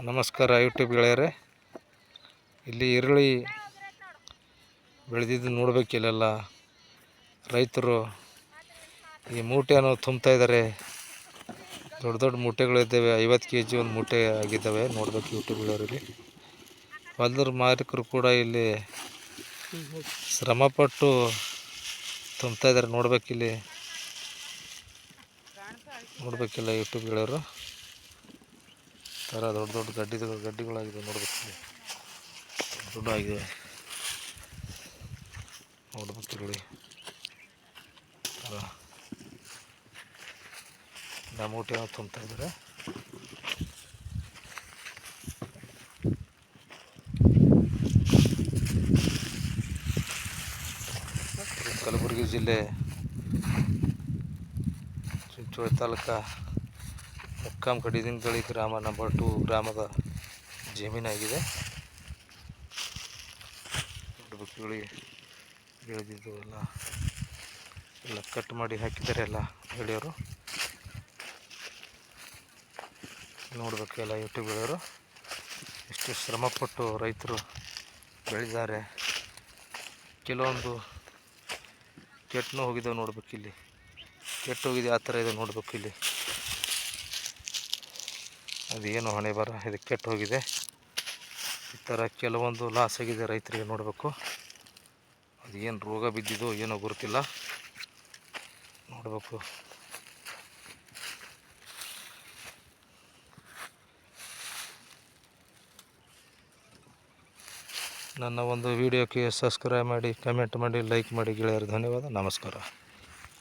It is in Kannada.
ನಮಸ್ಕಾರ ಯೂಟ್ಯೂಬ್ ಗೆಳೆಯರೇ. ಇಲ್ಲಿ ಈರುಳ್ಳಿ ಬೆಳೆದಿದ್ದು ನೋಡಬೇಕಿಲ್ಲೆಲ್ಲ ರೈತರು ಈ ಮೂಟೆಯನ್ನು ತುಂಬ್ತಾ ಇದ್ದಾರೆ. ದೊಡ್ಡ ದೊಡ್ಡ ಮೂಟೆಗಳಿದ್ದಾವೆ, 50 kg ಒಂದು ಮೂಟೆ ಆಗಿದ್ದಾವೆ. ನೋಡ್ಬೇಕು ಯೂಟ್ಯೂಬ್ ಗೆಳೆಯರಲ್ಲಿ. ಹೊಲದ ಮಾಲೀಕರು ಕೂಡ ಇಲ್ಲಿ ಶ್ರಮಪಟ್ಟು ತುಂಬ್ತಾ ಇದ್ದಾರೆ. ನೋಡ್ಬೇಕಿಲ್ಲ ಯೂಟ್ಯೂಬ್ ಗೆಳೆಯರು. ಥರ ದೊಡ್ಡ ದೊಡ್ಡ ಗಡ್ಡಿಗಳಾಗಿದೆ. ನೋಡ್ಬೇಕಿಲ್ಲಿ ದೊಡ್ಡ ಆಗಿದೆ. ನೋಡ್ಬೇಕಿಲ್ಲಿ ಮೂಟೆ ತುಂಬ್ತಾ ಇದ್ದಾರೆ. ಕಲಬುರಗಿ ಜಿಲ್ಲೆ ಚಿಂಚೋಳಿ ತಾಲೂಕು ಮುಕ್ಕಾಂ ಕಡಿದಿಂಗಳಿ ಗ್ರಾಮ ನಂಬರ್ 2 ಗ್ರಾಮದ ಜಮೀನಾಗಿದೆ. ನೋಡ್ಬೇಕಿಳಿ ಬೆಳೆದಿದ್ದು ಎಲ್ಲ ಕಟ್ ಮಾಡಿ ಹಾಕಿದ್ದಾರೆ ಎಲ್ಲ ಗೆಳೆಯರು. ನೋಡ್ಬೇಕು ಎಲ್ಲ ಯೂಟ್ಯೂಬ್ ಗೆಳೆಯರು ಎಷ್ಟು ಶ್ರಮಪಟ್ಟು ರೈತರು ಬೆಳೆದಿದ್ದಾರೆ. ಕೆಲವೊಂದು ಕೆಟ್ಟು ಹೋಗಿದ್ದಾವೆ. ನೋಡ್ಬೇಕಿಲ್ಲಿ ಕೆಟ್ಟು ಹೋಗಿದೆ, ಆ ಥರ ಇದೆ. ನೋಡ್ಬೇಕಿಲ್ಲಿ ಅದೇನು ಹಣೆ ಬರ, ಇದು ಕೆಟ್ಟು ಹೋಗಿದೆ. ಈ ಥರ ಕೆಲವೊಂದು ಲಾಸ್ ಆಗಿದೆ ರೈತರಿಗೆ. ನೋಡಬೇಕು ಅದೇನು ರೋಗ ಬಿದ್ದಿದೋ ಏನೋ ಗೊತ್ತಿಲ್ಲ. ನೋಡಬೇಕು ನನ್ನ ಒಂದು ವಿಡಿಯೋಕ್ಕೆ ಸಬ್ಸ್ಕ್ರೈಬ್ ಮಾಡಿ, ಕಮೆಂಟ್ ಮಾಡಿ, ಲೈಕ್ ಮಾಡಿ ಗೆಳೆಯರು. ಧನ್ಯವಾದ. ನಮಸ್ಕಾರ.